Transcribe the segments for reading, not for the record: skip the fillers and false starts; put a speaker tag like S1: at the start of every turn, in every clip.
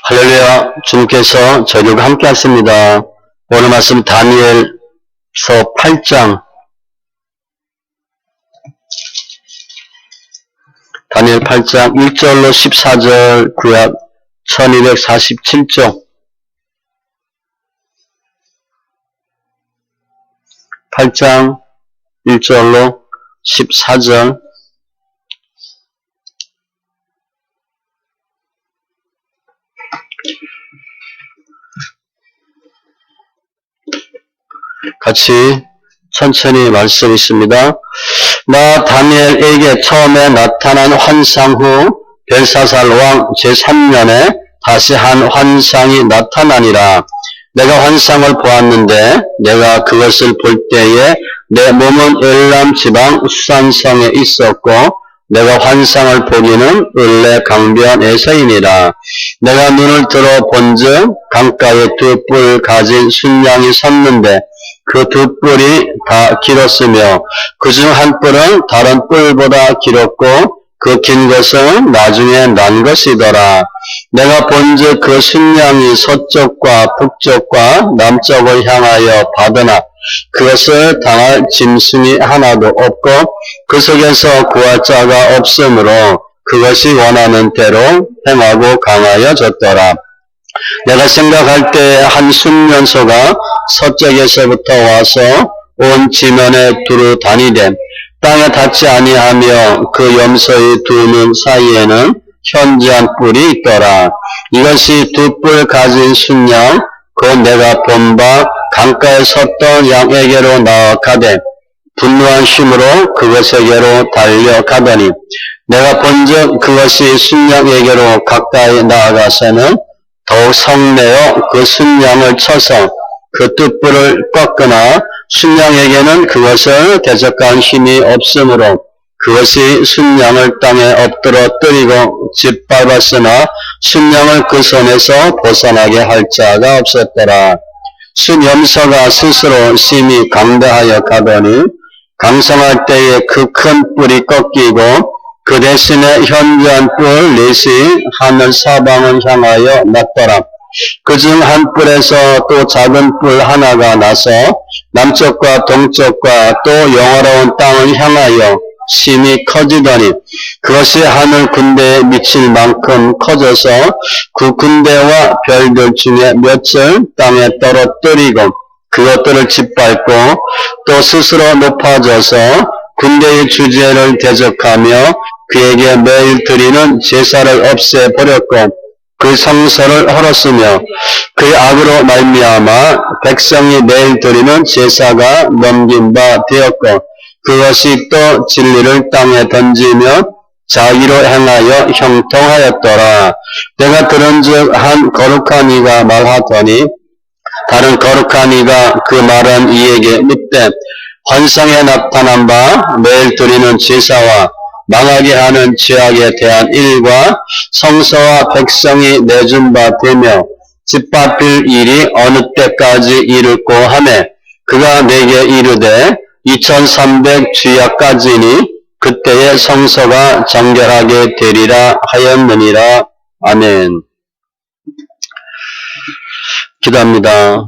S1: 할렐루야. 주님께서 저희들과 함께 하십니다. 오늘 말씀 다니엘서 8장 다니엘 8장 1절로 14절 구약 1247쪽 8장 1절로 14절 같이 천천히 말씀 있습니다. 나 다니엘에게 처음에 나타난 환상 후 벨사살 왕 제3년에 다시 한 환상이 나타나니라. 내가 환상을 보았는데 내가 그것을 볼 때에 내 몸은 엘람 지방 수산성에 있었고 내가 환상을 보기는 을레 강변에서이니라. 내가 눈을 들어 본즉 강가에 두 뿔 가진 순양이 섰는데 그 두 뿔이 다 길었으며 그중 한 뿔은 다른 뿔보다 길었고 그 긴 것은 나중에 난 것이더라. 내가 본즉 그 순양이 서쪽과 북쪽과 남쪽을 향하여 받으나 그것을 당할 짐승이 하나도 없고 그 속에서 구할 자가 없으므로 그것이 원하는 대로 행하고 강하여졌더라. 내가 생각할 때 한 순면소가 서쪽에서부터 와서 온 지면에 두루 다니되 땅에 닿지 아니하며 그 염소의 두 눈 사이에는 현저한 뿔이 있더라. 이것이 두 뿔 가진 순양 곧 내가 본 바 강가에 섰던 양에게로 나아가되 분노한 힘으로 그것에게로 달려가더니 내가 본즉 그것이 순양에게로 가까이 나아가서는 더욱 성내어 그 순양을 쳐서 그 두 뿔을 꺾으나 순양에게는 그것을 대적할 힘이 없으므로 그것이 순양을 땅에 엎드러뜨리고 짓밟았으나 순양을 그 손에서 벗어나게 할 자가 없었더라. 순염소가 스스로 심히 강대하여 가더니 강성할 때에 그 큰 뿔이 꺾이고 그 대신에 현저한 뿔 넷이 하늘 사방을 향하여 났더라. 그중 한 뿔에서 또 작은 뿔 하나가 나서 남쪽과 동쪽과 또 영화로운 땅을 향하여 심히 커지더니 그것이 하늘 군대에 미칠 만큼 커져서 그 군대와 별들 중에 몇을 땅에 떨어뜨리고 그것들을 짓밟고 또 스스로 높아져서 군대의 주제를 대적하며 그에게 매일 드리는 제사를 없애버렸고 그 성소를 헐었으며 그의 악으로 말미암아 백성이 매일 드리는 제사가 넘긴 바 되었고 그것이 또 진리를 땅에 던지며 자기로 행하여 형통하였더라. 내가 들은즉 한 거룩한 이가 말하더니 다른 거룩한 이가 그 말한 이에게 묻되 환상에 나타난 바 매일 드리는 제사와 망하게 하는 죄악에 대한 일과 성서와 백성이 내준 바 되며 짓밟힐 일이 어느 때까지 이룰고 하매 그가 내게 이르되 2300 주야까지니 그때에 성서가 정결하게 되리라 하였느니라. 아멘. 기도합니다.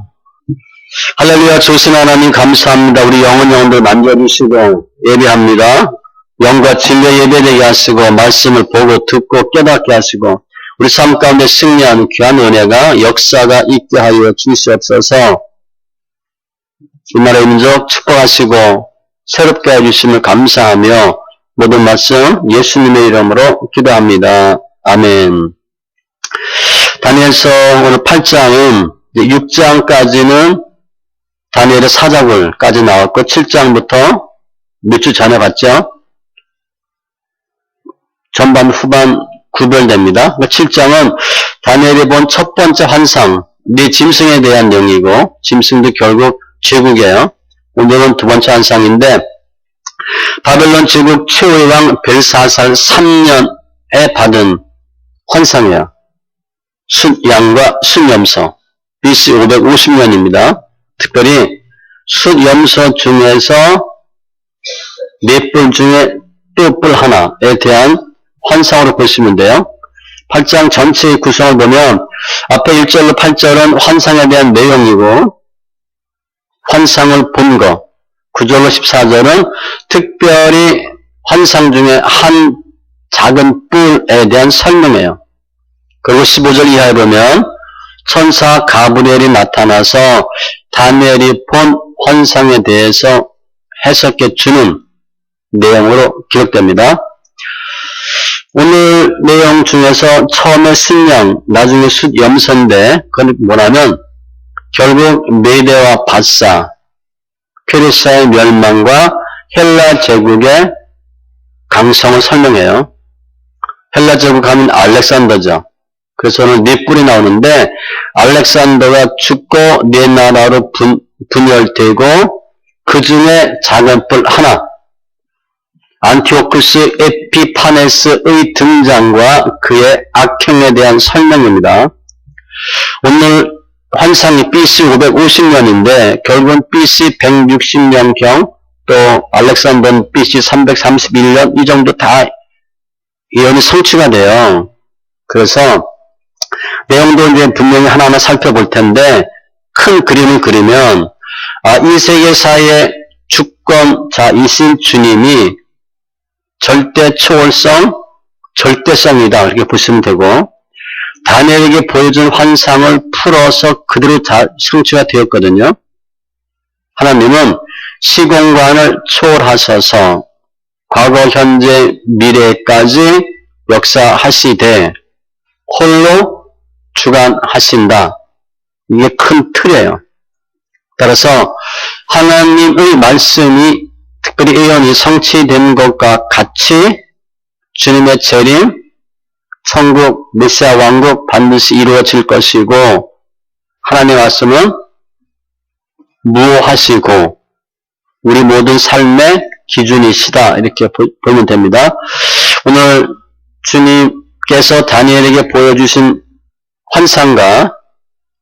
S1: 할렐루야. 조신 하나님 감사합니다. 우리 영혼들 만져주시고 예배합니다. 영과 진리의 예배되게 하시고 말씀을 보고 듣고 깨닫게 하시고 우리 삶 가운데 승리하는 귀한 은혜가 역사가 있게 하여 주시옵소서. 이 나라의 민족 축복하시고 새롭게 해주심을 감사하며 모든 말씀 예수님의 이름으로 기도합니다. 아멘. 다니엘서 오늘 8장은 6장까지는 다니엘의 사자굴까지 나왔고 7장부터 몇 주 전에 봤죠? 전반 후반 구별됩니다. 7장은 다니엘이 본 첫 번째 환상, 네 짐승에 대한 내용이고 짐승도 결국 제국이에요. 오늘은 두 번째 환상인데 바벨론 제국 최후의 왕 벨사살 3년에 받은 환상이에요. 순양과 순염소 BC 550년입니다. 특별히 순염소 중에서 네 뿔 중에 또 뿔 하나에 대한 환상으로 보시면 돼요. 8장 전체의 구성을 보면 앞에 1절로 8절은 환상에 대한 내용이고 환상을 본 것, 9절로 14절은 특별히 환상 중에 한 작은 뿔에 대한 설명이에요. 그리고 15절 이하에 보면 천사 가브리엘이 나타나서 다니엘이 본 환상에 대해서 해석해 주는 내용으로 기록됩니다. 오늘 내용 중에서 처음에 승령, 나중에 숫염선대, 그건 뭐냐면 결국 메대와 바사, 페르시아의 멸망과 헬라 제국의 강성을 설명해요. 헬라 제국 하면 알렉산더죠. 그래서 오늘 네 뿔이 나오는데 알렉산더가 죽고 네 나라로 분열되고 그 중에 작은 뿔 하나, 안티오쿠스 에피파네스의 등장과 그의 악행에 대한 설명입니다. 오늘 환상이 BC 550년인데 결국은 BC 160년경 또 알렉산더는 BC 331년 이 정도 다 예언이 성취가 돼요. 그래서 내용도 이제 분명히 하나하나 살펴볼 텐데 큰 그림을 그리면 이 세계사의 주권자이신 주님이 절대 초월성, 절대성이다 이렇게 보시면 되고 다니엘에게 보여준 환상을 풀어서 그대로 다 성취가 되었거든요. 하나님은 시공간을 초월하셔서 과거, 현재, 미래까지 역사하시되 홀로 주관하신다. 이게 큰 틀이에요. 따라서 하나님의 말씀이 특별히 예언이 성취된 것과 같이 주님의 재림, 천국, 메시아 왕국 반드시 이루어질 것이고 하나님의 말씀은 무효하시고 우리 모든 삶의 기준이시다 이렇게 보면 됩니다. 오늘 주님께서 다니엘에게 보여주신 환상과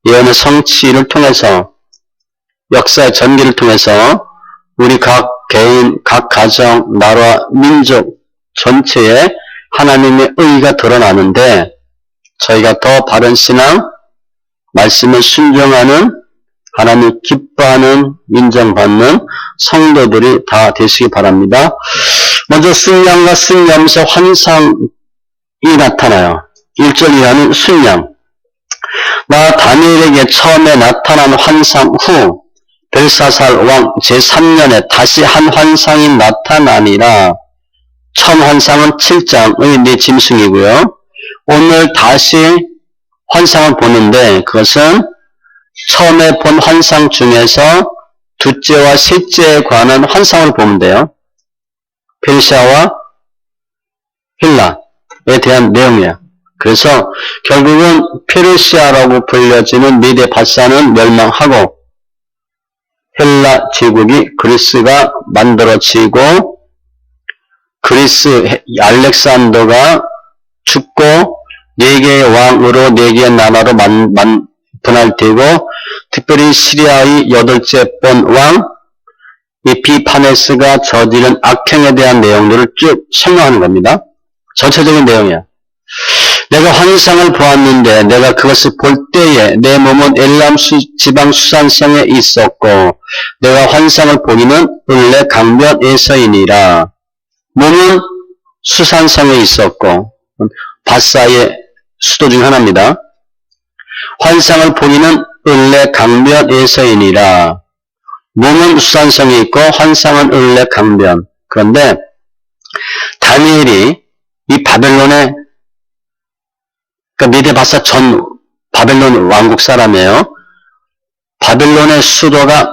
S1: 예언의 성취를 통해서 역사의 전개를 통해서 우리 각 개인, 각 가정, 나라, 민족 전체에 하나님의 의의가 드러나는데 저희가 더 바른 신앙, 말씀을 순종하는 하나님 기뻐하는 인정받는 성도들이 다 되시기 바랍니다. 먼저 순양과 순염서 환상이 나타나요. 1절 이하는 순양. 나 다니엘에게 처음에 나타난 환상 후 벨사살 왕 제3년에 다시 한 환상이 나타나니라. 처음 환상은 7장의 네 짐승이고요. 오늘 다시 환상을 보는데 그것은 처음에 본 환상 중에서 둘째와 셋째에 관한 환상을 보면 돼요. 페르시아와 헬라에 대한 내용이에요. 그래서 결국은 페르시아라고 불려지는 미대 바사는 멸망하고 헬라 제국이 그리스가 만들어지고 그리스 알렉산더가 죽고 4개의 왕으로 4개의 나라로 분할되고 특별히 시리아의 8째 번 왕 에피파네스가 저지른 악행에 대한 내용들을 쭉 설명하는 겁니다. 전체적인 내용이야. 내가 환상을 보았는데 내가 그것을 볼 때에 내 몸은 엘람 지방 수산성에 있었고 내가 환상을 보기는 을레 강변에서이니라. 몸은 수산성에 있었고 바사의 수도 중 하나입니다. 환상을 보기는 을레 강변에서이니라. 몸은 수산성에 있고 환상은 을레 강변. 그런데 다니엘이 이 바벨론의 그러니까 메데바사 전 바벨론 왕국 사람이에요. 바벨론의 수도가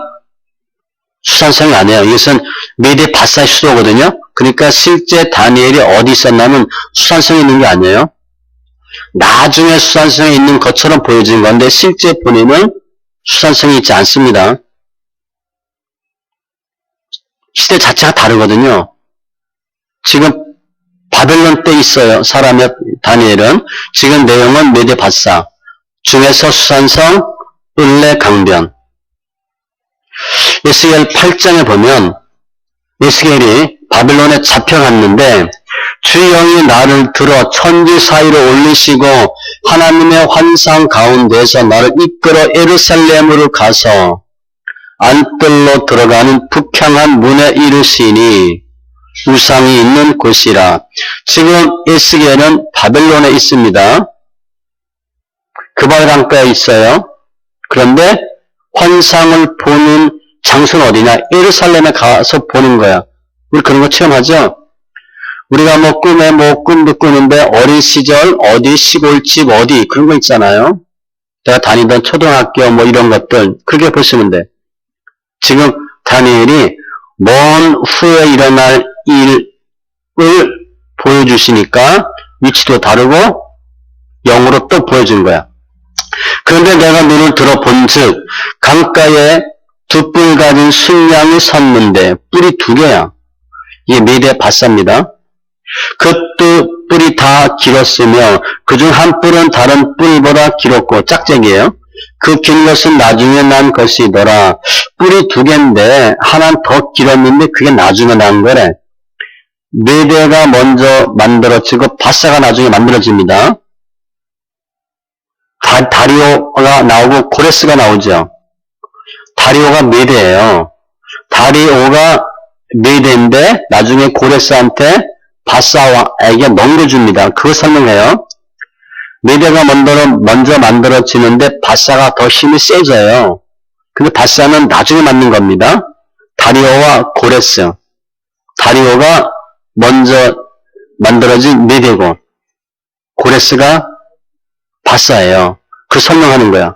S1: 수산성이 아니에요. 이것은 메데바사의 수도거든요. 그러니까 실제 다니엘이 어디 있었냐면 수산성에 있는 게 아니에요. 나중에 수산성에 있는 것처럼 보여지는 건데 실제 본인은 수산성이 있지 않습니다. 시대 자체가 다르거든요. 지금 바벨론 때 있어요. 사람의 다니엘은. 지금 내용은 메데바사 중에서 수산성 을레 강변. 에스겔 8장에 보면 에스겔이 바벨론에 잡혀갔는데 주영이 나를 들어 천지 사이로 올리시고 하나님의 환상 가운데서 나를 이끌어 예루살렘으로 가서 안뜰로 들어가는 북향한 문에 이르시니 우상이 있는 곳이라. 지금 에스겔은 바벨론에 있습니다. 그발 강가에 있어요. 그런데 환상을 보는 장소는 어디냐? 예루살렘에 가서 보는 거야. 우리 그런 거 체험하죠? 우리가 뭐 꿈에 뭐 꿈도 꾸는데 어린 시절 어디 시골집 어디 그런 거 있잖아요. 내가 다니던 초등학교 뭐 이런 것들 그렇게 보시면 돼. 지금 다니엘이 먼 후에 일어날 일을 보여주시니까 위치도 다르고 영으로 또 보여준 거야. 그런데 내가 눈을 들어 본즉 강가에 두 뿔 가진 순양이 섰는데 뿔이 두 개야. 이게 메대 바사입니다. 그 두 뿔이 다 길었으며 그중 한 뿔은 다른 뿔보다 길었고 짝짝이에요. 그 긴 것은 나중에 난 것이더라. 뿔이 두 개인데 하나는 더 길었는데 그게 나중에 난 거래. 메대가 먼저 만들어지고 바사가 나중에 만들어집니다. 다리오가 나오고 고레스가 나오죠. 다리오가 메대예요. 다리오가 메대인데 나중에 고레스한테 바사에게 넘겨줍니다. 그거 설명해요. 메대가 먼저 만들어지는데 바사가 더 힘이 세져요. 근데 바사는 나중에 만든 겁니다. 다리오와 고레스. 다리오가 먼저 만들어진 메대고 고레스가 바사예요. 그 설명하는 거야.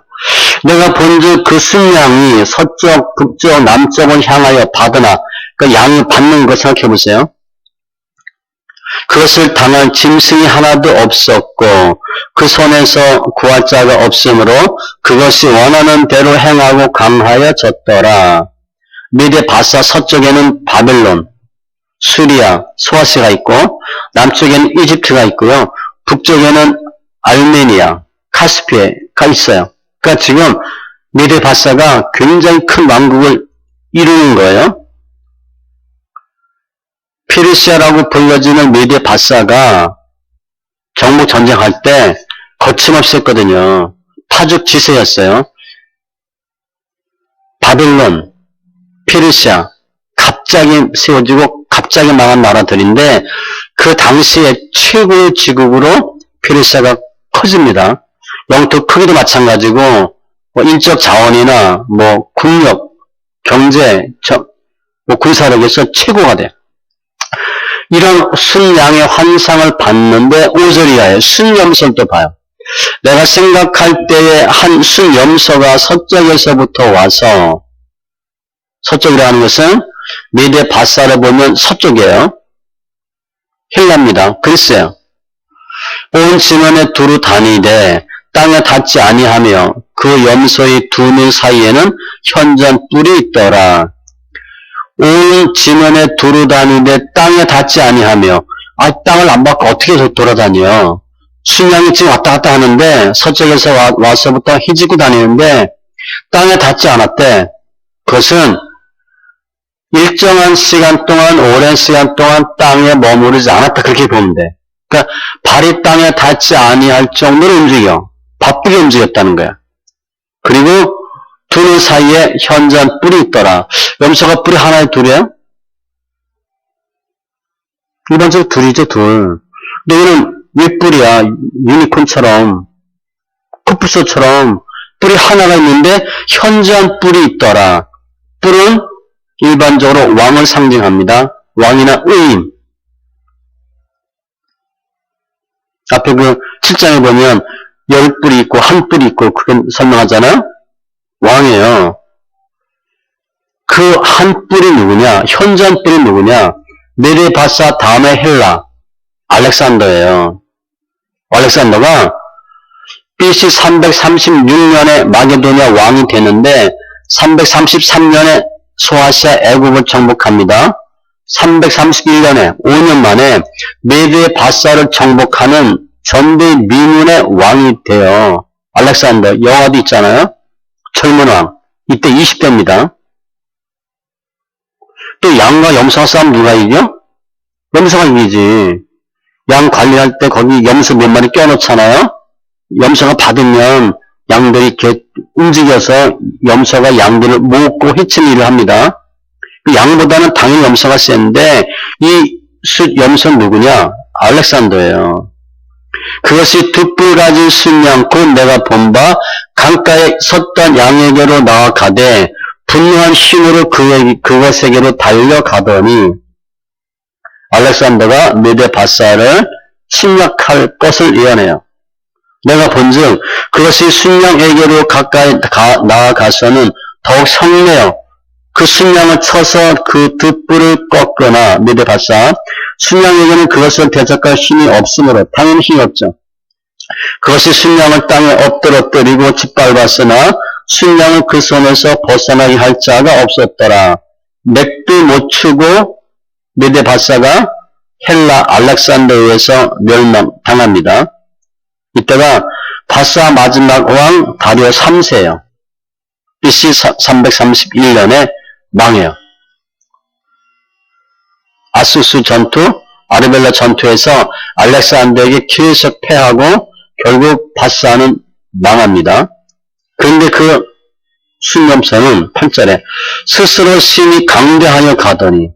S1: 내가 본즉 그 순양이 서쪽, 북쪽, 남쪽을 향하여 받으나 그 양이 받는 거 생각해 보세요. 그것을 당할 짐승이 하나도 없었고 그 손에서 구할 자가 없으므로 그것이 원하는 대로 행하고 강하여졌더라. 메대 바사 서쪽에는 바벨론, 수리아, 소아시가 있고 남쪽에는 이집트가 있고요. 북쪽에는 알메니아, 카스피해가 있어요. 그러니까 지금 메대 바사가 굉장히 큰 왕국을 이루는 거예요. 페르시아라고 불려지는 메대 바사가 정복 전쟁할 때 거침없이 했거든요. 파죽지세였어요. 바벨론, 페르시아 갑자기 세워지고 갑자기 망한 나라들인데 그 당시에 최고의 지국으로 페르시아가 커집니다. 영토 크기도 마찬가지고 뭐 인적 자원이나 뭐 국력, 경제, 뭐 군사력에서 최고가 돼. 이런 순양의 환상을 봤는데 오저리아의 순염소를 또 봐요. 내가 생각할 때에 한 순염소가 서쪽에서부터 와서 서쪽이라는 것은 메대 바사를 보면 서쪽이에요. 헬라입니다. 그리스예요. 온 지면에 두루 다니되 땅에 닿지 아니하며 그 염소의 두 눈 사이에는 현전 뿔이 있더라. 온 지면에 두루 다니되 땅에 닿지 아니하며 땅을 안 받고 어떻게 돌아다녀. 순양이 지금 왔다 갔다 하는데 서쪽에서 와서부터 휘짓고 다니는데 땅에 닿지 않았대. 그것은 일정한 시간 동안 오랜 시간 동안 땅에 머무르지 않았다. 그렇게 보면 돼. 그러니까 발이 땅에 닿지 아니할 정도로 움직여. 바쁘게 움직였다는 거야. 그리고 두 눈 사이에 현전 뿔이 있더라. 염소가 뿔이 하나에 둘이에요? 일반적으로 둘이죠, 둘. 근데 얘는 윗뿔이야. 유니콘처럼, 코뿔소처럼 뿔이 하나가 있는데 현전 뿔이 있더라. 뿔은 일반적으로 왕을 상징합니다. 왕이나 의인. 앞에 그 7장에 보면 10뿔이 있고 1뿔이 있고 그게 설명하잖아요. 왕이에요. 그 한 뿔이 누구냐? 현전 뿔이 누구냐? 메대 바사 다음에 헬라, 알렉산더예요. 알렉산더가 BC 336년에 마게도냐 왕이 되는데 333년에 소아시아 애굽을 정복합니다. 331년에 5년 만에 메대 바사를 정복하는 전대 미문의 왕이 돼요. 알렉산더, 영화도 있잖아요. 젊은 왕. 이때 20대입니다. 또 양과 염소와 싸움 누가 이겨? 염소가 이기지. 양 관리할 때 거기 염소 몇 마리 껴놓잖아요. 염소가 받으면 양들이 이렇게 움직여서 염소가 양들을 먹고 해치는 일을 합니다. 그 양보다는 당연히 염소가 센데 이 염소는 누구냐? 알렉산더예요. 그것이 두 뿔 가진 순양 곧 내가 본 바 강가에 섰던 양에게로 나아가되 분노한 힘으로 그것에게로 달려가더니 알렉산더가 메데바사를 침략할 것을 예언해요. 내가 본즉 그것이 순양에게로 가까이 나아가서는 더욱 성내어 그 순양을 쳐서 그 두 뿔을 꺾거나 메데바사 순양에게는 그것을 대적할 힘이 없으므로 당연히 힘이 없죠. 그것이 순양을 땅에 엎드러뜨리고 짓밟았으나 순양을 그 손에서 벗어나게 할 자가 없었더라. 맥도 못 추고 메데바사가 헬라 알렉산더에 의해서 멸망당합니다. 이때가 바사 마지막 왕 다리오 3세예요. BC 331년에 망해요. 아수스 전투, 아르벨라 전투에서 알렉산더에게 계속 패하고 결국 바사는 망합니다. 그런데 그 순염소는 8절에 스스로 심히 강대하여 가더니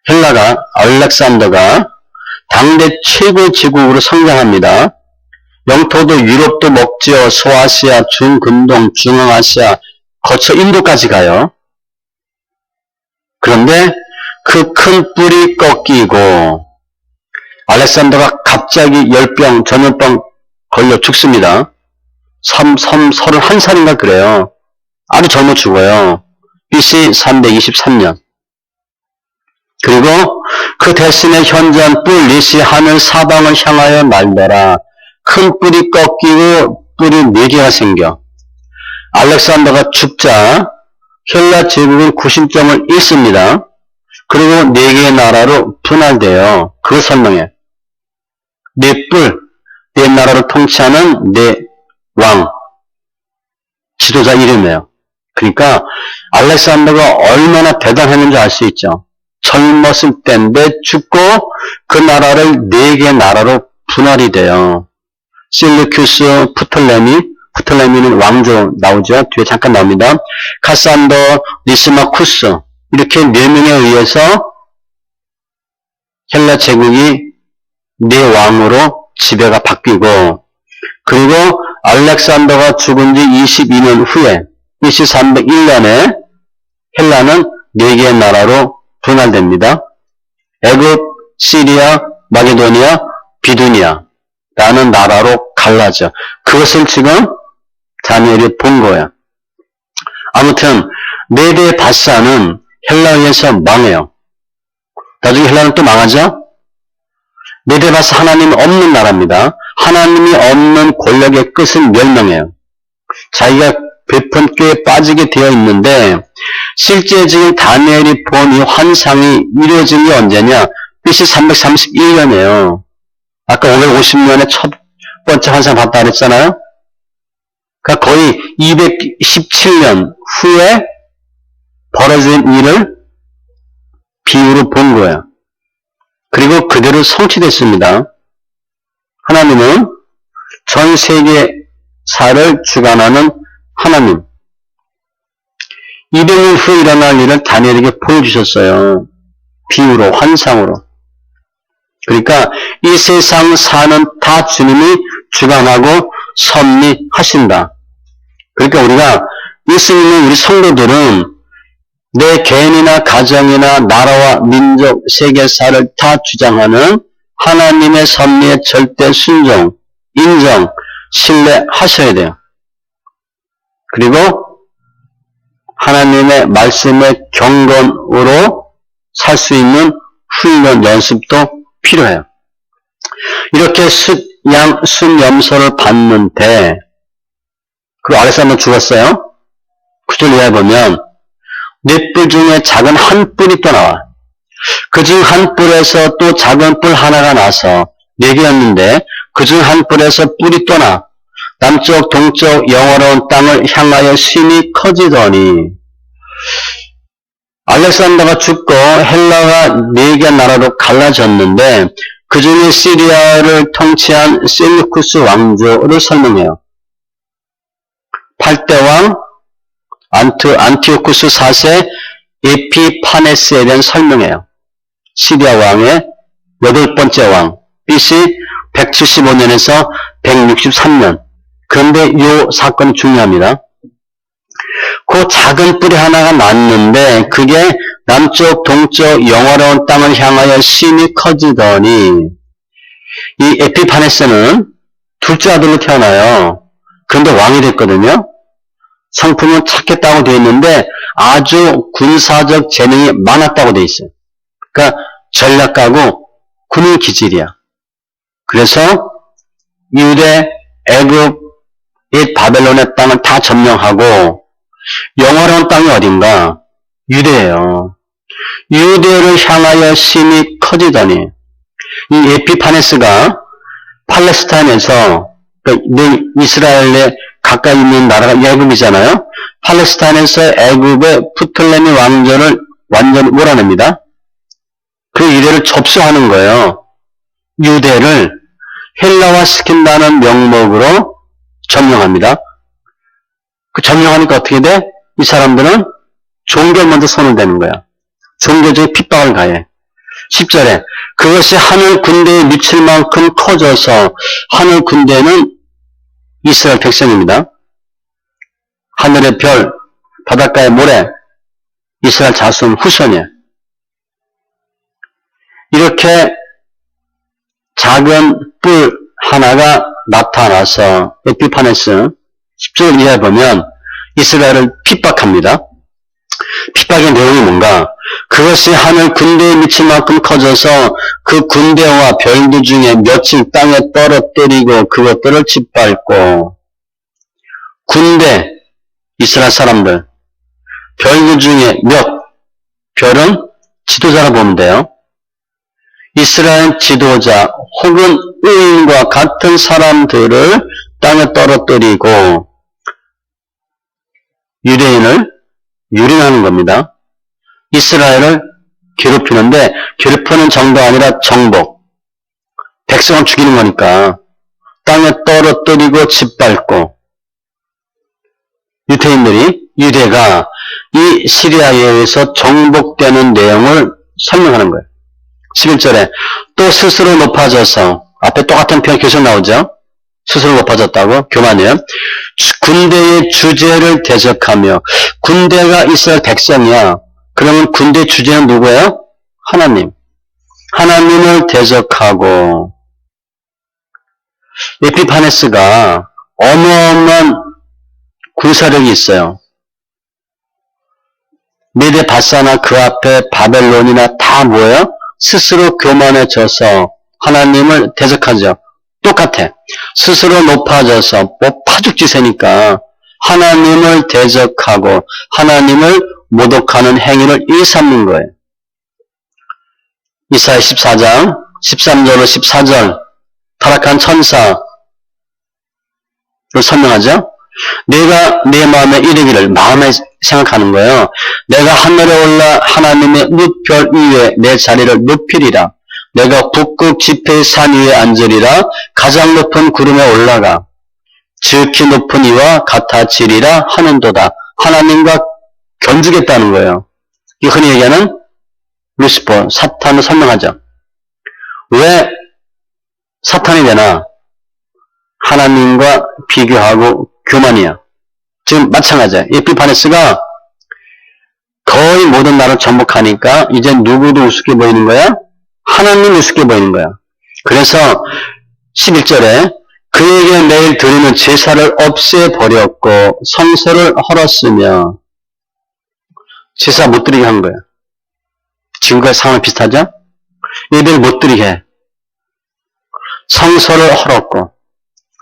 S1: 헬라가 알렉산더가 당대 최고 제국으로 성장합니다. 영토도 유럽도 먹지어 소아시아, 중근동, 중앙아시아 거쳐 인도까지 가요. 그런데 그 큰 뿔이 꺾이고 알렉산더가 갑자기 열병, 전염병 걸려 죽습니다. 31살인가 그래요. 아주 젊어 죽어요. BC 323년. 그리고 그 대신에 현재한 뿔 리시 하늘 사방을 향하여 날더라. 큰 뿔이 꺾이고 뿔이 4개가 생겨. 알렉산더가 죽자 헬라 제국은 구심점을 잃습니다. 그리고 4개의 나라로 분할돼요. 그걸 설명해. 4뿔, 4나라를 통치하는 4왕, 지도자 이름이에요. 그러니까 알렉산더가 얼마나 대단했는지 알 수 있죠. 젊었을 때인데 죽고 그 나라를 4개의 나라로 분할이 돼요. 실루큐스, 프톨레미는 왕조 나오죠. 뒤에 잠깐 나옵니다. 카산더, 니스마쿠스 이렇게 4명에 의해서 헬라 제국이 4왕으로 지배가 바뀌고 그리고 알렉산더가 죽은 지 22년 후에 BC 301년에 헬라는 4개의 나라로 분할됩니다. 애굽, 시리아, 마게도니아, 비두니아 라는 나라로 갈라져. 그것을 지금 다니엘이 본 거야. 아무튼 메데바사는 헬라에서 망해요. 나중에 헬라는 또 망하죠? 메데바사 하나님 없는 나라입니다. 하나님이 없는 권력의 끝은 멸망해요. 자기가 베푼 꾀에 빠지게 되어 있는데 실제 지금 다니엘이 본 이 환상이 이루어진 게 언제냐? BC 331년이에요. 아까 550년에 첫 번째 환상 봤다 그랬잖아요. 그러니까 거의 217년 후에 벌어진 일을 비유로 본 거예요. 그리고 그대로 성취됐습니다. 하나님은 전 세계사를 주관하는 하나님. 200년 후 일어날 일을 다니엘에게 보여주셨어요. 비유로, 환상으로. 그러니까 이 세상 사는 다 주님이 주관하고 섭리하신다. 그러니까 우리가 예수 믿는 우리 성도들은 내 개인이나 가정이나 나라와 민족, 세계사를 다 주장하는 하나님의 섭리에 절대 순종, 인정, 신뢰하셔야 돼요. 그리고 하나님의 말씀의 경건으로 살 수 있는 훈련, 연습도 필요해요. 이렇게 순염소를 봤는데 그리고 알렉산더 죽었어요. 9절 이하에 보면 4뿔 중에 작은 한 뿔이 또 나와. 그중 한 뿔에서 또 작은 뿔 하나가 나서 4개였는데 그중 한 뿔에서 뿔이 또 나. 남쪽 동쪽 영화로운 땅을 향하여 심히 커지더니 알렉산더가 죽고 헬라가 4개 나라로 갈라졌는데 그 중에 시리아를 통치한 셀루쿠스 왕조를 설명해요. 8대 왕 안티오쿠스 4세 에피파네스에 대한 설명해요. 시리아 왕의 8번째 왕 BC 175년에서 163년. 그런데 이 사건이 중요합니다. 그 작은 뿌리 하나가 났는데 그게 남쪽 동쪽 영화로운 땅을 향하여 심히 커지더니 이 에피파네스는 둘째 아들로 태어나요. 그런데 왕이 됐거든요. 성품은 착했다고 되어 있는데 아주 군사적 재능이 많았다고 되어 있어요. 그러니까 전략가고 군인 기질이야. 그래서 유대, 애굽, 이 바벨론의 땅을 다 점령하고 영화로운 땅이 어딘가? 유대예요. 유대를 향하여 심히 커지더니 이 에피파네스가 팔레스타인에서 이스라엘에 가까이 있는 나라가 애굽이잖아요. 팔레스타인에서 애굽의 프톨레미 왕조를 완전히 몰아냅니다. 그 유대를 접수하는 거예요. 유대를 헬라화시킨다는 명목으로 점령합니다. 그 점령하니까 어떻게 돼? 이 사람들은 종교에 먼저 손을 대는 거야. 종교적인 핍박을 가해. 10절에 그것이 하늘 군대에 미칠 만큼 커져서 하늘 군대는 이스라엘 백성입니다. 하늘의 별, 바닷가의 모래, 이스라엘 자손 후손이에요. 이렇게 작은 뿔 하나가 나타나서 에피파네스 10절 이하에 보면 이스라엘을 핍박합니다. 핍박의 내용이 뭔가? 그것이 하늘 군대에 미칠 만큼 커져서 그 군대와 별들 중에 며칠 땅에 떨어뜨리고 그것들을 짓밟고 군대, 이스라엘 사람들, 별들 중에 별은 지도자라 보면 돼요. 이스라엘 지도자 혹은 의인과 같은 사람들을 땅에 떨어뜨리고 유대인을 유린하는 겁니다. 이스라엘을 괴롭히는데 괴롭히는 정도가 아니라 정복. 백성을 죽이는 거니까 땅에 떨어뜨리고 짓밟고 유대가 이 시리아에 의해서 정복되는 내용을 설명하는 거예요. 11절에 또 스스로 높아져서 앞에 똑같은 표현 계속 나오죠. 스스로 높아졌다고 교만이에요. 군대의 주제를 대적하며 군대가 이스라엘 백성이야. 그러면 군대 주제는 누구예요? 하나님. 하나님을 대적하고 에피파네스가 어마어마한 군사력이 있어요. 메데 바사나 그 앞에 바벨론이나 다 뭐예요? 스스로 교만해져서 하나님을 대적하죠. 똑같아. 스스로 높아져서 파죽지세니까 하나님을 대적하고 하나님을 모독하는 행위를 일삼는 거예요. 이사야 14장 13절로 14절 타락한 천사를 설명하죠. 내가 내 마음에 이르기를 마음에 생각하는 거예요. 내가 하늘에 올라 하나님의 뭇별 위에 내 자리를 높이리라. 내가 북극 지폐의 산 위에 앉으리라. 가장 높은 구름에 올라가 지극히 높은 이와 같아지리라 하는도다. 하나님과 견주겠다는 거예요. 이 흔히 얘기하는 루시퍼, 사탄을 설명하죠. 왜 사탄이 되나? 하나님과 비교하고 교만이야. 지금 마찬가지야. 에피파네스가 거의 모든 나라를 정복하니까 이제 누구도 우습게 보이는 거야? 하나님이 우습게 보이는 거야. 그래서 11절에 그에게 매일 드리는 제사를 없애버렸고 성소를 헐었으며 제사 못 드리게 한 거야. 지금까지 상황이 비슷하죠? 예배를 못 드리게 해. 성소를 헐었고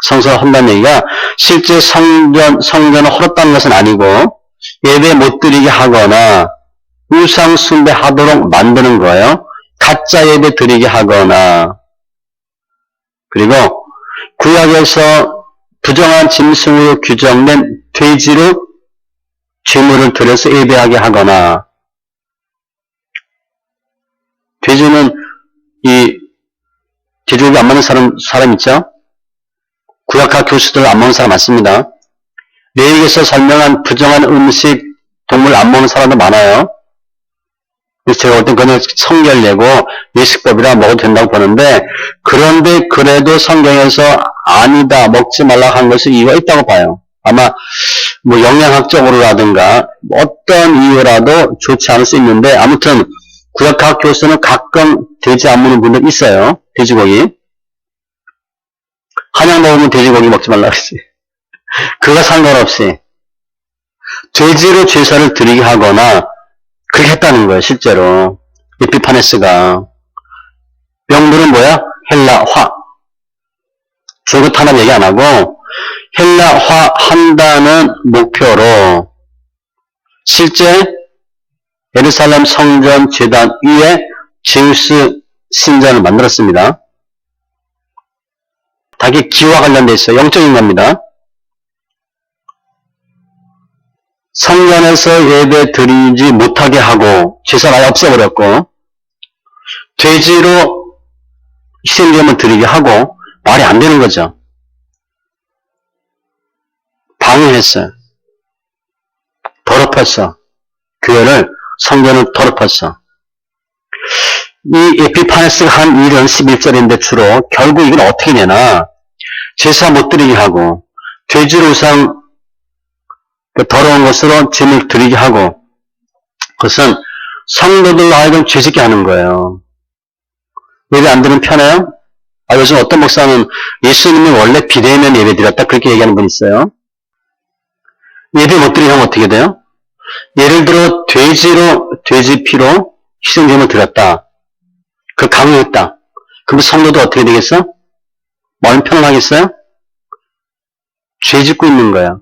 S1: 성소를 헐다는 얘기가 실제 성전을 헐었다는 것은 아니고 예배 못 드리게 하거나 우상 숭배하도록 만드는 거예요. 가짜 예배 드리게 하거나 그리고 구약에서 부정한 짐승으로 규정된 돼지로 제물을 드려서 예배하게 하거나 돼지는 이 돼지고기 안 먹는 사람 있죠? 구약학 교수들 안 먹는 사람 많습니다. 레위기에서 설명한 부정한 음식, 동물 안 먹는 사람도 많아요. 그래서 제가 볼 땐 그건 성결내고 예식법이라 먹어도 된다고 보는데, 그런데 그래도 성경에서 아니다, 먹지 말라고 한 것은 이유가 있다고 봐요. 아마 뭐 영양학적으로라든가 어떤 이유라도 좋지 않을 수 있는데, 아무튼 구약학 교수는 가끔 돼지 안 먹는 분들 있어요. 돼지고기. 한약 먹으면 돼지고기 먹지 말라 그러지. 그거 상관없이 돼지로 제사를 드리게 하거나 그렇게 했다는 거예요. 실제로 에피파네스가. 명분은 뭐야? 헬라화. 저거 하나 얘기 안 하고 헬라화 한다는 목표로 실제 예루살렘 성전 제단 위에 제우스 신전을 만들었습니다. 다 이게 기와 관련돼 있어요. 영적인 겁니다. 성전에서 예배 드리지 못하게 하고 제사를 아예 없애버렸고 돼지로 희생제물 드리게 하고 말이 안 되는 거죠. 방해했어요. 더럽혔어. 교회를, 성전을 더럽혔어. 이 에피파네스가 한 일은 11절인데 주로 결국 이건 어떻게 되나 제사 못 드리게 하고 돼지로 우상 더러운 것으로 짐을 드리게 하고 그것은 성도들로 하여금 죄짓게 하는 거예요. 예배 안 드리면 편해요? 요즘 어떤 목사는 예수님이 원래 비대면 예배 드렸다 그렇게 얘기하는 분 있어요. 예배 못 드리면 어떻게 돼요? 예를 들어 돼지 피로 희생제물 드렸다. 그 강요했다. 그럼 성도도 어떻게 되겠어? 마음 편안하겠어요? 죄 짓고 있는 거야.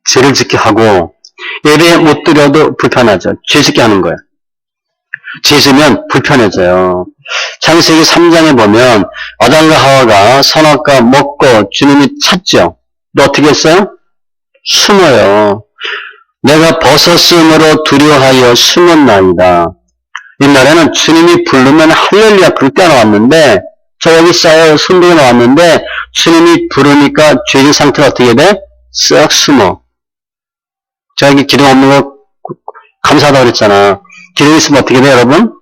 S1: 죄를 짓게 하고 예배 못 드려도 불편하죠. 죄 짓게 하는 거야. 죄 지면 불편해져요. 창세기 3장에 보면 아담과 하와가 선악과 먹고 주님이 찾죠. 너 어떻게 했어요? 숨어요. 내가 벗었으므로 두려워하여 숨었나이다. 옛날에는 주님이 부르면 할렐루야 그렇게 나왔는데 저 여기 싸요 손들어 나왔는데 주님이 부르니까 죄진 상태가 어떻게 돼? 쓱 숨어. 제가 여기 기둥 없는 거 감사하다고 그랬잖아. 기둥 있으면 어떻게 돼 여러분?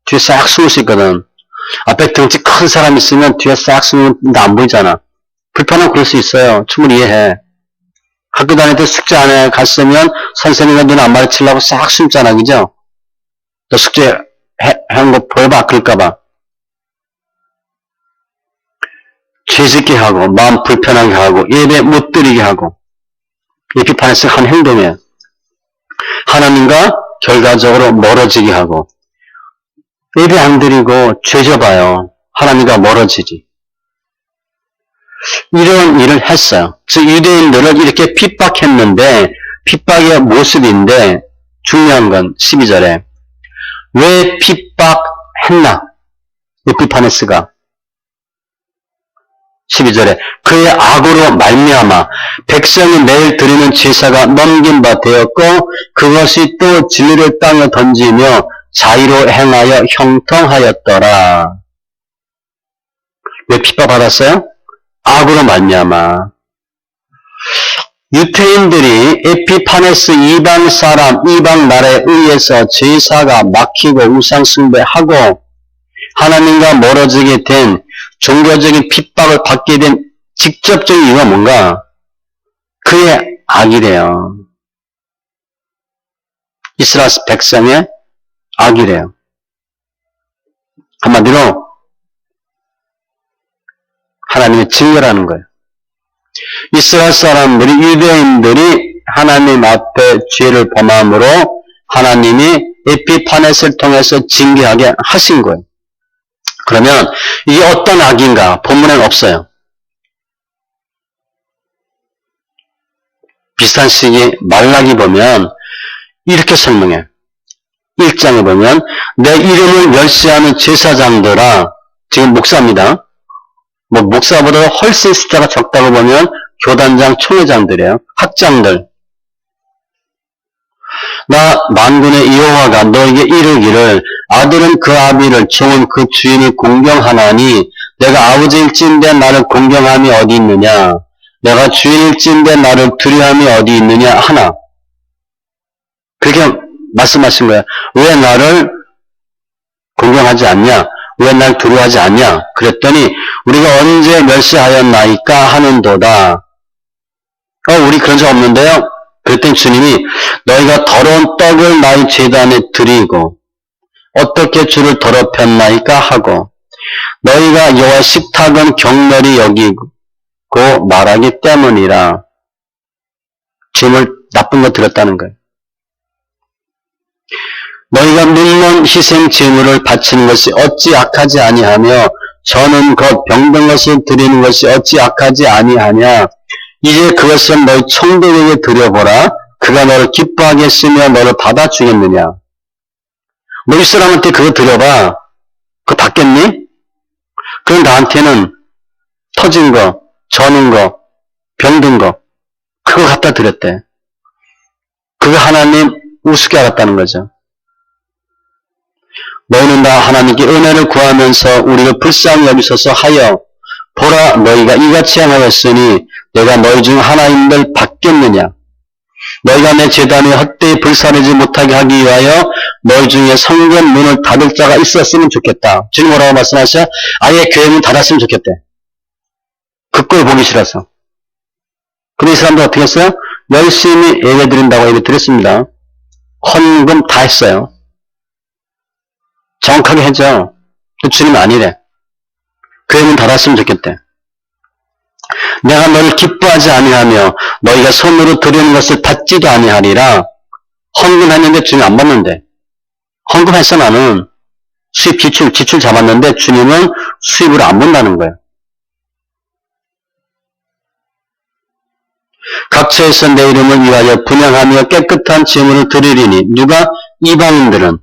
S1: 뒤에 싹 숨을 수 있거든. 앞에 덩치 큰 사람 있으면 뒤에 싹 숨으면 안 보이잖아. 불편하면 그럴 수 있어요. 충분히 이해해. 학교 다닐 때 숙제 안에 갔으면 선생님이 눈 안 마주치려고 싹 숨잖아. 그죠? 너 숙제 한 거 보여봐. 그럴까봐. 죄짓게 하고 마음 불편하게 하고 예배 못 드리게 하고 에피파네스 한 행동이에요. 하나님과 결과적으로 멀어지게 하고 예배 안 드리고 죄져봐요. 하나님과 멀어지지. 이런 일을 했어요. 그래서 유대인들을 이렇게 핍박했는데 핍박의 모습인데 중요한 건 12절에 왜 핍박했나? 에피파네스가 12절에 그의 악으로 말미암아 백성이 매일 드리는 제사가 넘긴 바 되었고 그것이 또 진리를 땅에 던지며 자의로 행하여 형통하였더라. 왜 핍박받았어요? 악으로 말미암아. 유태인들이 에피파네스 이방 사람, 이방 나라에 의해서 제사가 막히고 우상숭배하고 하나님과 멀어지게 된 종교적인 핍박을 받게 된 직접적인 이유가 뭔가? 그의 악이래요. 이스라엘 백성의 악이래요. 한마디로 하나님의 징계라는 거예요. 이스라엘 사람들이 유대인들이 하나님 앞에 죄를 범함으로 하나님이 에피파네스를 통해서 징계하게 하신 거예요. 그러면 이게 어떤 악인가? 본문에는 없어요. 비슷한 시기 말라기 보면 이렇게 설명해. 1장에 보면 내 이름을 멸시하는 제사장들아, 지금 목사입니다. 뭐 목사보다 훨씬 숫자가 적다고 보면 교단장, 총회장들이에요. 학장들. 나 만군의 여호와가 너에게 이르기를 아들은 그 아비를 종은 그 주인을 공경하나니 내가 아버지일진데 나를 공경함이 어디 있느냐 내가 주인일진데 나를 두려움이 어디 있느냐 하나 그렇게 말씀하신 거야. 왜 나를 공경하지 않냐 왜 날 두려워하지 않냐 그랬더니 우리가 언제 멸시하였나이까 하는도다. 우리 그런 적 없는데요. 그랬더니 주님이 너희가 더러운 떡을 나의 제단에 드리고 어떻게 주를 더럽혔나이까 하고 너희가 여호와 식탁은 경멸히 여기고 말하기 때문이라. 주님을 나쁜 거 드렸다는 거예요. 너희가 묻는 희생 제물을 바치는 것이 어찌 악하지 아니하며 저는 곧 병든 것을 드리는 것이 어찌 악하지 아니하냐. 이제 그것은 너희 총독에게 드려보라. 그가 너를 기뻐하게 했으며 너를 받아주겠느냐. 너희 사람한테 그거 드려봐. 그거 받겠니? 그럼 나한테는 터진 거, 저는 거, 병든 거 그거 갖다 드렸대. 그거 하나님 우습게 알았다는 거죠. 너희는 다 하나님께 은혜를 구하면서 우리를 불쌍히 여기소서 하여 보라 너희가 이같이 행하였으니 내가 너희 중 하나님들 받겠느냐. 너희가 내 제단에 헛되이 불사르지 못하게 하기 위하여 너희 중에 성전 문을 닫을 자가 있었으면 좋겠다. 주님 뭐라고 말씀하셔? 아예 교회 문 닫았으면 좋겠대. 그 꼴 보기 싫어서. 근데 이 사람들 어떻게 했어요? 열심히 예배 드린다고 예배 드렸습니다. 헌금 다 했어요. 정확하게 했죠. 주님은 아니래. 교회 문 닫았으면 좋겠대. 내가 너를 기뻐하지 아니하며 너희가 손으로 드리는 것을 받지도 아니하리라. 헌금했는데 주님 안 받는데. 헌금했어 나는. 수입 지출 잡았는데 주님은 수입을 안 본다는 거예요. 각처에서 내 이름을 위하여 분향하며 깨끗한 제물을 드리리니 누가 이방인들은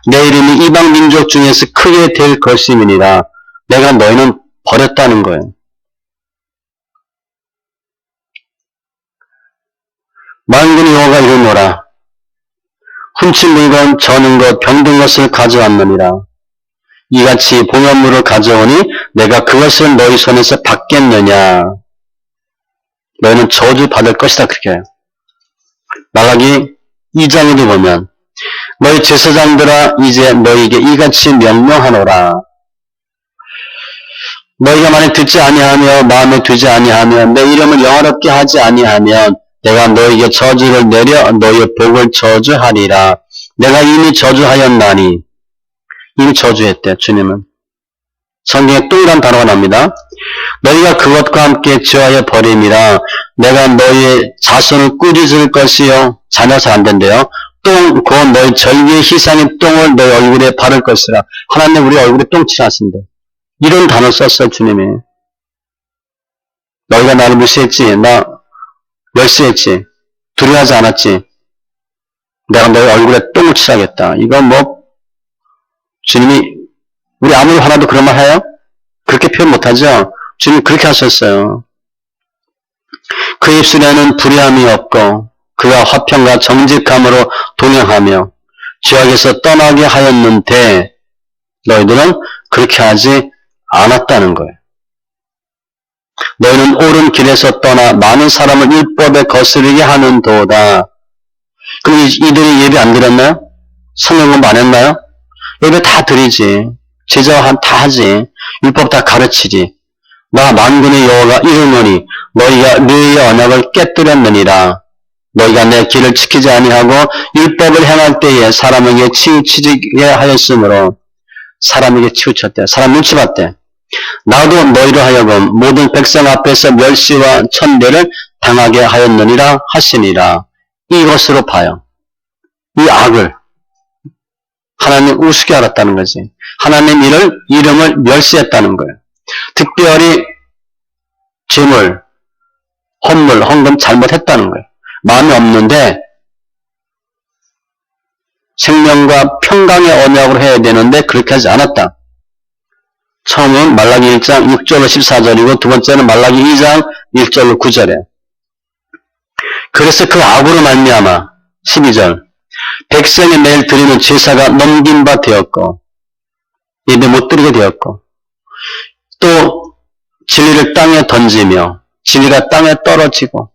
S1: 내 이름이 이방 민족 중에서 크게 될 것임이니라. 내가 너희는 버렸다는 거예요. 만군의 여호와가 이르노라. 훔친 물건, 저는 것, 병든 것을 가져왔느니라. 이같이 봉헌물을 가져오니 내가 그것을 너희 손에서 받겠느냐. 너희는 저주 받을 것이다. 그렇게 해요. 말라기 2장에도 보면 너희 제사장들아 이제 너희에게 이같이 명령하노라. 너희가 만약 듣지 아니하며 마음에 두지 아니하며 내 이름을 영화롭게 하지 아니하면 내가 너희에게 저주를 내려 너희의 복을 저주하리라. 내가 이미 저주하였나니. 이미 저주했대 주님은. 성경에 똥이란 단어가 납니다. 너희가 그것과 함께 지어하여 버림이라. 내가 너희의 자손을 꾸짖을 것이요. 자녀서 안 된대요. 똥, 곧 너희 절기의 희생의 똥을 너희 얼굴에 바를 것이라. 하나님 우리 얼굴에 똥 칠하신대. 이런 단어 썼어요 주님이. 너희가 나를 무시했지. 나 멸시했지. 두려워하지 않았지. 내가 너희 얼굴에 똥을 칠하겠다. 이건 주님이 우리 아무리 화나도 그런 말 해요? 그렇게 표현 못하죠? 주님 그렇게 하셨어요. 그 입술에는 불의함이 없고 그가 화평과 정직함으로 동행하며 지옥에서 떠나게 하였는데 너희들은 그렇게 하지 않았다는 거예요. 너희는 옳은 길에서 떠나 많은 사람을 율법에 거스르게 하는도다. 그럼 이들이 예배 안 드렸나요? 성경 공부 안 했나요? 예배 다 드리지. 제자와 다 하지. 율법 다 가르치지. 나 만군의 여호와가 이르노니 너희가 너희의 언약을 깨뜨렸느니라. 너희가 내 길을 지키지 아니하고 율법을 행할 때에 사람에게 치우치게 하였으므로 사람에게 치우쳤대. 사람 눈치 봤대. 나도 너희로 하여금 모든 백성 앞에서 멸시와 천대를 당하게 하였느니라 하시니라. 이것으로 봐요. 이 악을 하나님 우습게 알았다는 거지. 하나님 이름을 멸시했다는 거예요. 특별히 재물, 헌물, 헌금 잘못했다는 거예요. 마음이 없는데 생명과 평강의 언약으로 해야 되는데 그렇게 하지 않았다. 처음은 말라기 1장 6절로 14절이고 두 번째는 말라기 2장 1절로 9절에. 그래서 그 악으로 말미암아 12절 백성이 매일 드리는 제사가 넘긴 바 되었고 예배 못 드리게 되었고 또 진리를 땅에 던지며 진리가 땅에 떨어지고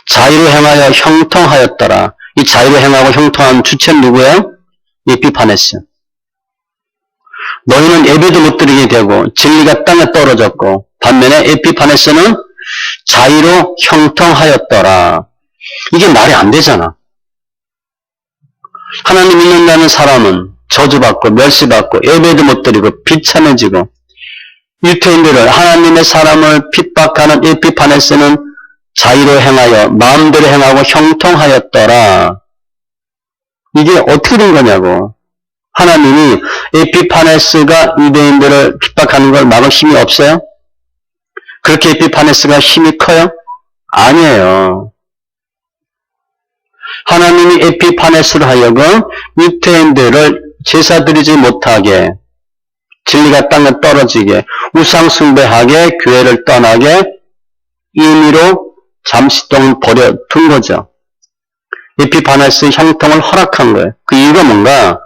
S1: 자유로 행하여 형통하였더라. 이 자유로 행하고 형통한 주체는 누구예요? 에피파네스. 너희는 예배도 못 드리게 되고 진리가 땅에 떨어졌고 반면에 에피파네스는 자유로 형통하였더라. 이게 말이 안 되잖아. 하나님 믿는다는 사람은 저주받고 멸시받고 예배도 못 드리고 비참해지고 유태인들을 하나님의 사람을 핍박하는 에피파네스는 자유로 행하여 마음대로 행하고 형통하였더라. 이게 어떻게 된 거냐고. 하나님이 에피파네스가 유대인들을 핍박하는 걸 막을 힘이 없어요? 그렇게 에피파네스가 힘이 커요? 아니에요. 하나님이 에피파네스로 하여금 유태인들을 제사 드리지 못하게 진리가 땅에 떨어지게 우상 숭배하게 교회를 떠나게 임의로 잠시 동안 버려둔 거죠. 에피파네스 형통을 허락한 거예요. 그 이유가 뭔가?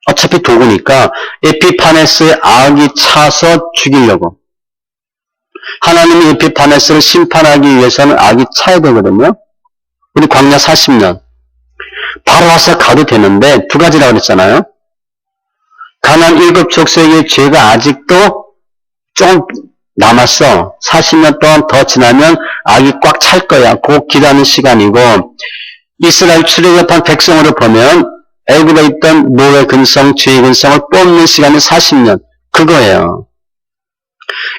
S1: 어차피 도구니까 에피파네스의 악이 차서 죽이려고. 하나님이 에피파네스를 심판하기 위해서는 악이 차야 되거든요. 우리 광야 40년. 바로 와서 가도 되는데 두 가지라고 그랬잖아요. 가나안 7족속의 죄가 아직도 좀 남았어. 40년 동안 더 지나면 악이 꽉 찰 거야. 곧 기다리는 시간이고 이스라엘 출애굽한 백성으로 보면 애굽에 있던 노예 근성, 죄의 근성을 뽑는 시간이 40년. 그거예요.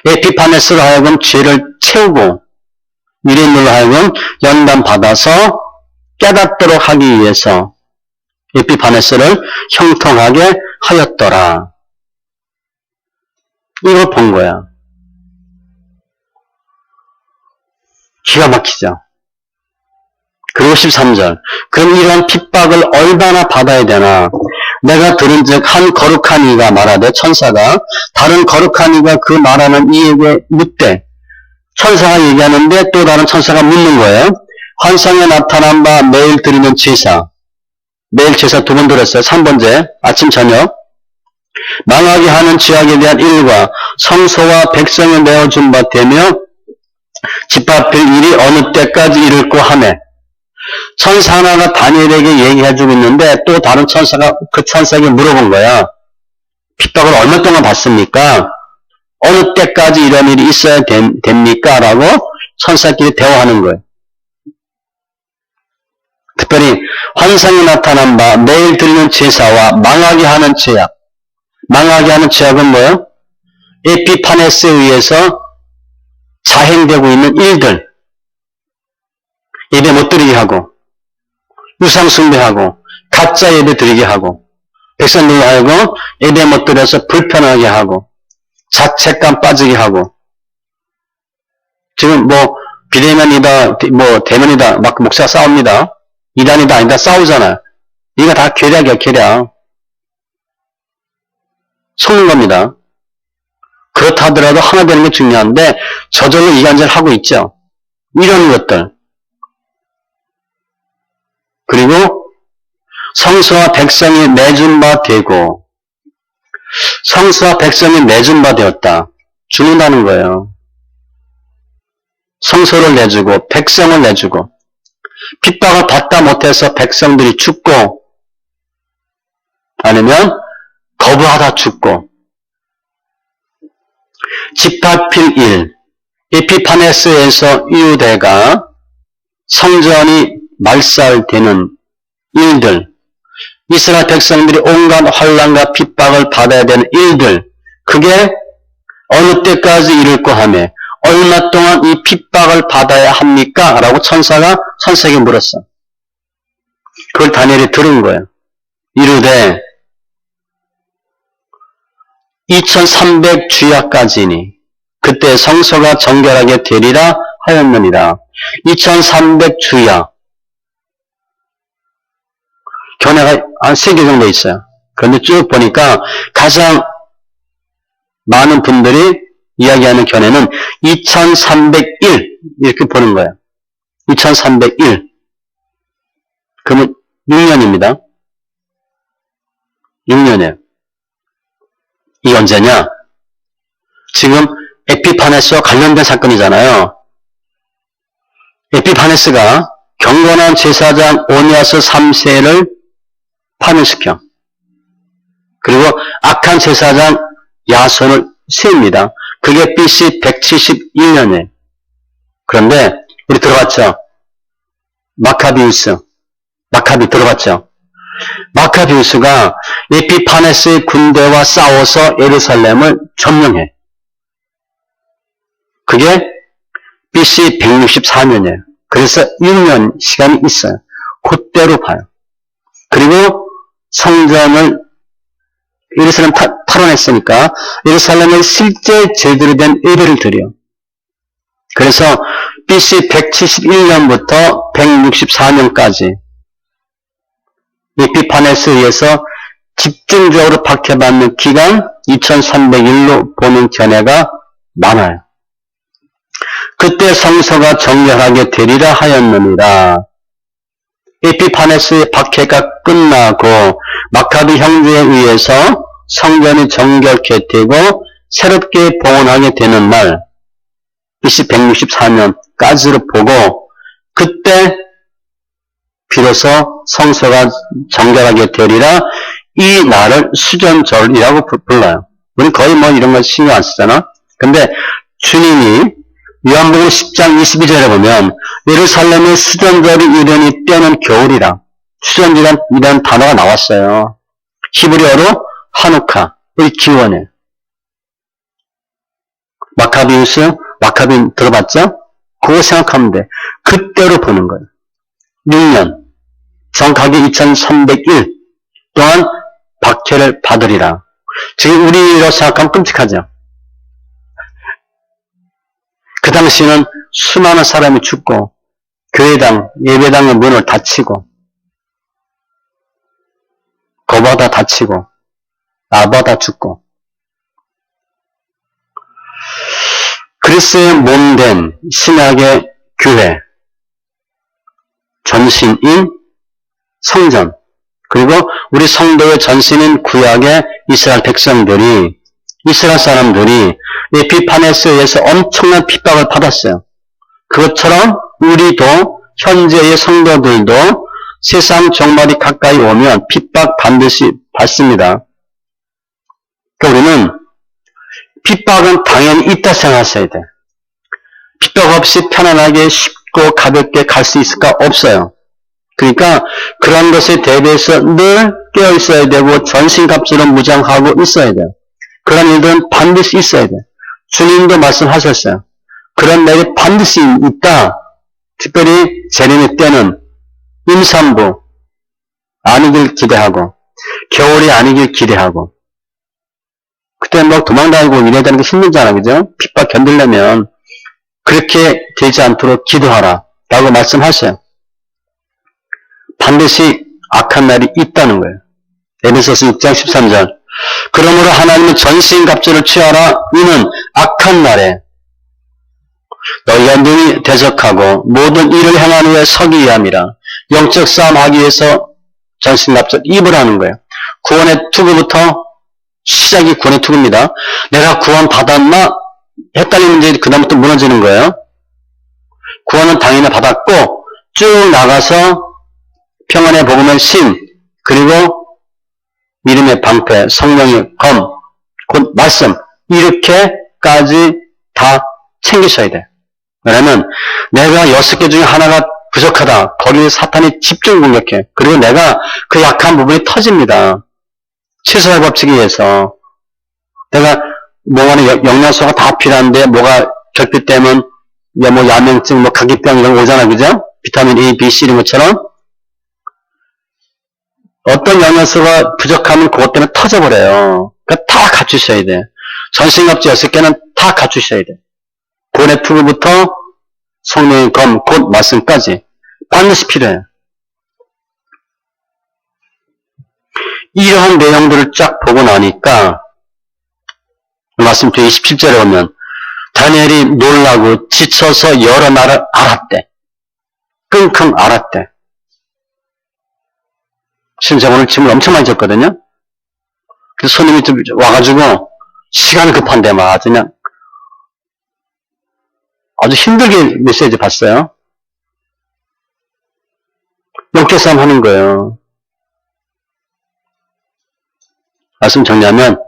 S1: 에피파네스로 하여금 죄를 채우고 유대인들로 하여금 연단받아서 깨닫도록 하기 위해서 에피파네스를 형통하게 하였더라. 이걸 본 거야. 기가 막히죠. 그리고 13절. 그럼 이러한 핍박을 얼마나 받아야 되나? 내가 들은즉 한 거룩한 이가 말하되 천사가 다른 거룩한 이가 그 말하는 이에게 묻되 천사가 얘기하는데 또 다른 천사가 묻는 거예요. 환상에 나타난 바 매일 드리는 제사. 매일 제사 2번 드렸어요. 3번째 아침 저녁. 망하게 하는 죄악에 대한 일과 성소와 백성을 내어준 바 되며 집합할 일이 어느 때까지 이를고 하매 천사 하나가 다니엘에게 얘기해주고 있는데 또 다른 천사가 그 천사에게 물어본 거야. 핍박을 얼마 동안 받습니까? 어느 때까지 이런 일이 있어야 됩니까? 라고 천사끼리 대화하는 거예요. 특별히 환상이 나타난 바 매일 드리는 제사와 망하게 하는 죄악. 망하게 하는 죄악은 뭐예요? 에피파네스에 의해서 자행되고 있는 일들. 예배 못 드리게 하고 우상 숭배하고 가짜 예배 드리게 하고 백성들이 하여금 예배 못 드려서 불편하게 하고 자책감 빠지게 하고 지금 뭐 비대면이다 뭐 대면이다 막 목사가 싸웁니다. 이단이다 아니다 싸우잖아요. 이거 다 계략이야 계략. 속는 겁니다. 그렇다 하더라도 하나 되는 게 중요한데 저절로 이간질 하고 있죠. 이런 것들. 그리고 성소와 백성이 내준 바 되고 성소와 백성이 내준 바 되었다. 주는다는 거예요. 성소를 내주고 백성을 내주고 핍박을 받다 못해서 백성들이 죽고 아니면 거부하다 죽고 집합필 일 에피파네스에서 유대가 성전이 말살되는 일들 이스라엘 백성들이 온갖 환난과 핍박을 받아야 되는 일들 그게 어느 때까지 이룰고 하며 얼마 동안 이 핍박을 받아야 합니까? 라고 천사가 천사에게 물었어. 그걸 다니엘이 들은 거예요. 이르되 2300주야까지니 그때 성소가 정결하게 되리라 하였느니라. 2300주야. 견해가 한 3개 정도 있어요. 그런데 쭉 보니까 가장 많은 분들이 이야기하는 견해는 2301 이렇게 보는 거예요. 2301. 그러면 6년입니다. 6년이에요. 이게 언제냐? 지금 에피파네스와 관련된 사건이잖아요. 에피파네스가 경건한 제사장 오니아스 3세를 파멸시켜. 그리고 악한 제사장 야손을 세웁니다. 그게 BC 171년이에요. 그런데 우리 들어봤죠? 마카비 들어봤죠? 마카비우스가 에피파네스의 군대와 싸워서 예루살렘을 점령해. 그게 BC 164년이에요. 그래서 6년 시간이 있어요. 그때로 봐요. 그리고 성전을 예루살렘 탈환했으니까 예루살렘에 실제 제대로 된 예배를 드려요. 그래서 BC 171년부터 164년까지 에피파네스에 의해서 집중적으로 박해받는 기간 2301로 보는 견해가 많아요. 그때 성서가 정결하게 되리라 하였느니라. 에피파네스의 박해가 끝나고 마카비 형제에 의해서 성전이 정결케 되고 새롭게 봉헌하게 되는 날 BC 164년까지로 보고 그때 비로소 성서가 정결하게 되리라 이 날을 수전절이라고 불러요. 우리 거의 뭐 이런 거 신경 안 쓰잖아. 근데 주님이 요한복음 10장 22절에 보면 예루살렘의 수전절이 이르니 때는 겨울이라 수전이라는 단어가 나왔어요. 히브리어로 하누카의 기원이에요. 마카비 들어봤죠? 그거 생각하면 돼. 그때로 보는 거예요. 6년, 정확하게 2301 동안 박해를 받으리라. 지금 우리로 생각하면 끔찍하죠? 그 당시에는 수많은 사람이 죽고 교회당, 예배당의 문을 닫히고 거바다 닫히고 아바다 죽고 그리스의 몸된 신약의 교회 전신인 성전 그리고 우리 성도의 전신인 구약의 이스라엘 백성들이 이스라엘 사람들이 에피파네스에 의해서 엄청난 핍박을 받았어요. 그것처럼 우리도 현재의 성도들도 세상 종말이 가까이 오면 핍박 반드시 받습니다. 그러니까 우리는 핍박은 당연히 있다 생각하셔야 돼. 핍박 없이 편안하게 쉽고 가볍게 갈 수 있을까? 없어요. 그러니까 그런 것에 대비해서 늘 깨어 있어야 되고 전신갑주로 무장하고 있어야 돼요. 그런 일들은 반드시 있어야 돼요. 주님도 말씀하셨어요. 그런 날이 반드시 있다. 특별히 재림의 때는 임산부 아니길 기대하고 겨울이 아니길 기대하고 그때 뭐 도망다니고 이래야 되는 게 힘들잖아. 그죠? 핍박 견디려면 그렇게 되지 않도록 기도하라 라고 말씀하셔요. 반드시 악한 날이 있다는 거예요. 에베소서 6장 13절 그러므로 하나님은 전신갑주를 취하라. 이는 악한 날에 너희가 능히 대적하고 모든 일을 행한 후에 서기 위함이라. 영적 싸움 하기 위해서 전신갑주를 입으라는 거예요. 구원의 투구부터 시작이 구원의 투구입니다. 내가 구원 받았나? 헷갈리는 문제 그 다음부터 무너지는 거예요. 구원은 당연히 받았고 쭉 나가서 평안의 복음의 신 그리고 믿음의 방패, 성령의 검, 곧 말씀 이렇게까지 다 챙기셔야 돼. 왜냐면 내가 6개 중에 하나가 부족하다. 거기에 사탄이 집중 공격해. 그리고 내가 그 약한 부분이 터집니다. 최소화의 법칙에 의해서 내가 몸 안에 영양소가 다 필요한데 뭐가 결핍되면 뭐 야맹증, 뭐 각기병 이런 거 오잖아. 그죠? 비타민 A, B, C 이런 것처럼 어떤 영양소가 부족하면 그것 때문에 터져버려요. 그러니까 다 갖추셔야 돼. 전신갑주 6개는 다 갖추셔야 돼. 본의 투구부터 성령의 검, 곧 말씀까지 반드시 필요해요. 이러한 내용들을 쫙 보고 나니까 말씀 뒤에 27절에 보면 다니엘이 놀라고 지쳐서 여러 날을 알았대. 끙끙 앓았대. 진짜 오늘 짐을 엄청 많이 졌거든요. 그래서 손님이 좀 와가지고 시간 급한데 막 그냥 아주 힘들게 메시지 봤어요. 영적 싸움 하는 거예요. 말씀 정리하면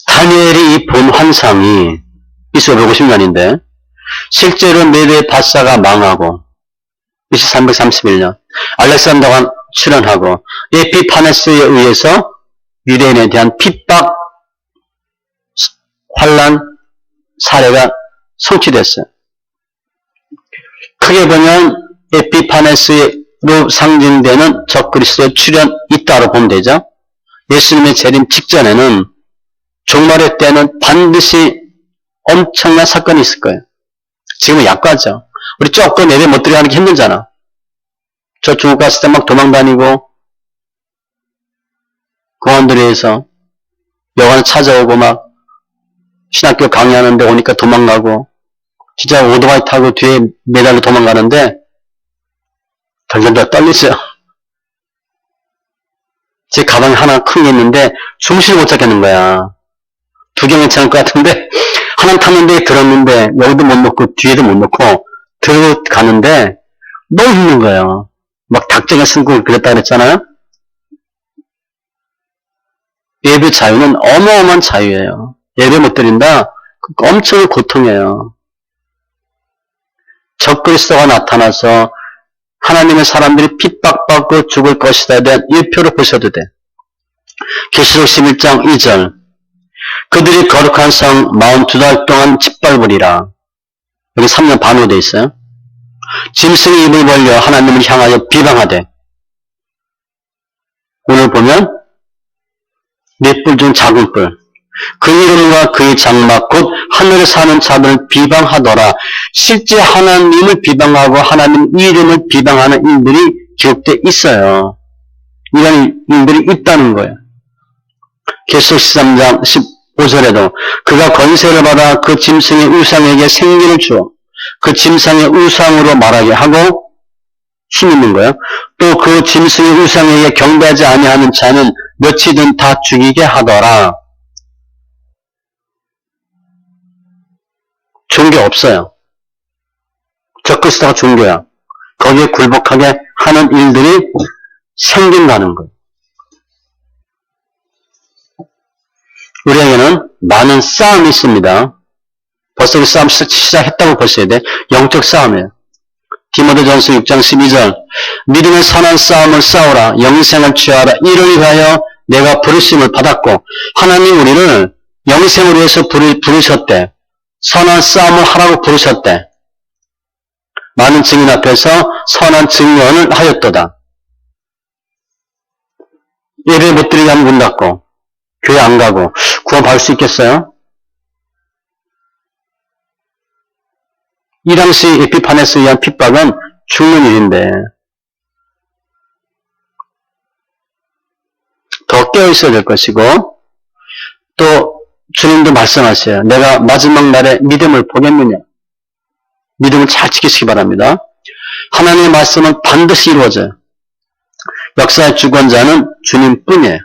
S1: 다니엘이 이 본 환상이 BC 550년인데 실제로 메대 바사가 망하고 BC 331년 알렉산더가 출현하고 에피파네스에 의해서 유대인에 대한 핍박, 환란, 사례가 성취됐어요. 크게 보면 에피파네스로 상징되는 적그리스도의 출현 이따로 보면 되죠. 예수님의 재림 직전에는 종말의 때는 반드시 엄청난 사건이 있을 거예요. 지금은 약하죠. 우리 조금 예배 못 드리게 하는 게 힘들잖아. 저 중국 갔을 때 막 도망다니고 공안들에서 여관 찾아오고 막 신학교 강의하는데 오니까 도망가고 진짜 오토바이 타고 뒤에 매달려 도망가는데 덜덜덜 떨리죠. 제 가방에 하나 큰 게 있는데 중심을 못 잡겠는 거야. 두 개 괜찮을 것 같은데 하나 탔는데 들었는데 여기도 못 놓고 뒤에도 못 놓고 들어가는데 너무 힘든 거예요. 막 닭장에 승고 그랬다 그랬잖아요. 예배 자유는 어마어마한 자유예요. 예배 못 드린다? 엄청난 고통이에요. 적그리스도가 나타나서 하나님의 사람들이 핍박받고 죽을 것이다에 대한 일표로 보셔도 돼. 계시록 11장 2절 그들이 거룩한 성 42달 동안 짓밟으리라. 여기 3년 반으로 되어 있어요. 짐승이 입을 벌려 하나님을 향하여 비방하되 오늘 보면 몇 뿔 중 작은 뿔 그 이름과 그의 장막 곧 하늘에 사는 자들을 비방하더라. 실제 하나님을 비방하고 하나님 이름을 비방하는 일들이 기록되어 있어요. 이런 일들이 있다는 거예요. 계시록 13장 15절에도 그가 권세를 받아 그 짐승의 우상에게 생기를 주어 그 짐승의 우상으로 말하게 하고 힘 있는 거예요. 또 그 짐승의 우상에게 경배하지 아니하는 자는 몇이든 다 죽이게 하더라. 종교 없어요. 적그리스도가 종교야. 거기에 굴복하게 하는 일들이 생긴다는 거예요. 우리에게는 많은 싸움이 있습니다. 벌써 그 싸움 시작했다고 보셔야 돼. 영적 싸움이에요. 디모데전서 6장 12절 믿음의 선한 싸움을 싸우라. 영생을 취하라. 이를 위하여 내가 부르심을 받았고 하나님 우리를 영생을 위해서 부르셨대. 선한 싸움을 하라고 부르셨대. 많은 증인 앞에서 선한 증언을 하였도다. 예배 못 드리게 하면 문 닫고 교회 안 가고 구원 받을 수 있겠어요? 이 당시 에피파네스에 의한 핍박은 죽는 일인데 더 깨어있어야 될 것이고 또 주님도 말씀하세요. 내가 마지막 날에 믿음을 보겠느냐. 믿음을 잘 지키시기 바랍니다. 하나님의 말씀은 반드시 이루어져요. 역사의 주권자는 주님뿐이에요.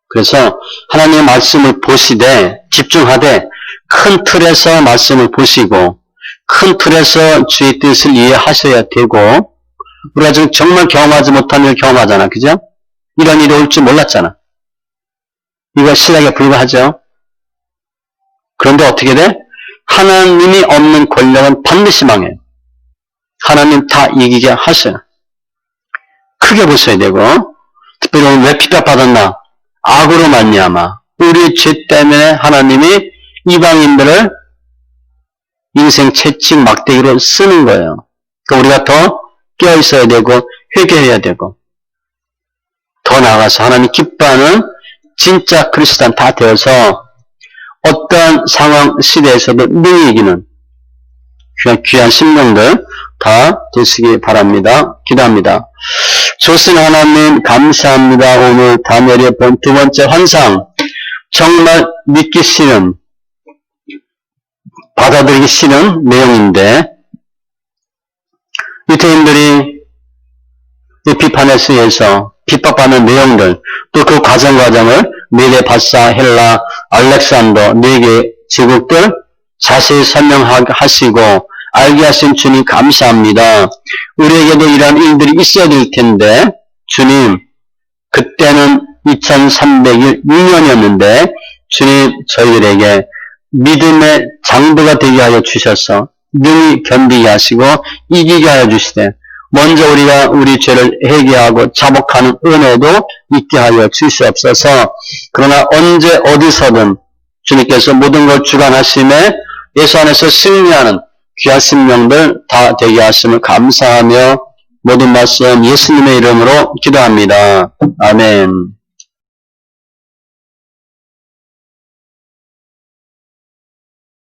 S1: 그래서 하나님의 말씀을 보시되 집중하되 큰 틀에서 말씀을 보시고 큰 틀에서 주의 뜻을 이해하셔야 되고 우리가 지금 정말 경험하지 못한 일을 경험하잖아. 그죠? 이런 일이 올 줄 몰랐잖아. 이거 신약에 불과하죠. 그런데 어떻게 돼? 하나님이 없는 권력은 반드시 망해요. 하나님 다 이기게 하셔요. 크게 보셔야 되고 특별히 오늘 왜 핍박받았나? 악으로 말미암아 우리의 죄 때문에 하나님이 이방인들을 인생 채찍 막대기로 쓰는 거예요. 그러니까 우리가 더 깨어있어야 되고 회개해야 되고 더 나아가서 하나님 기뻐하는 진짜 크리스찬 다 되어서 어떠한 상황 시대에서도 능히 이기는 귀한 신명들 다 되시기 바랍니다. 기도합니다. 좋으신 하나님 감사합니다. 오늘 다니엘이 본 두 번째 환상 정말 믿기 싫은 받아들이기 싫은 내용인데 유대인들이 이 비판에 의해서 핍박받는 내용들, 또 그 과정을 메데 바사, 헬라, 알렉산더 4개 제국들 자세히 설명하시고 알게 하신 주님 감사합니다. 우리에게도 이러한 일들이 있어야 될 텐데 주님, 그때는 2306년이었는데 주님 저희들에게 믿음의 장부가 되게 하여 주셔서 능히 견디게 하시고 이기게 하여 주시되 먼저 우리가 우리 죄를 회개하고 자복하는 은혜도 있게 하여 주시옵소서. 그러나 언제 어디서든 주님께서 모든 걸 주관하심에 예수 안에서 승리하는 귀한 생명들 다 되게 하심을 감사하며 모든 말씀 예수님의 이름으로 기도합니다. 아멘.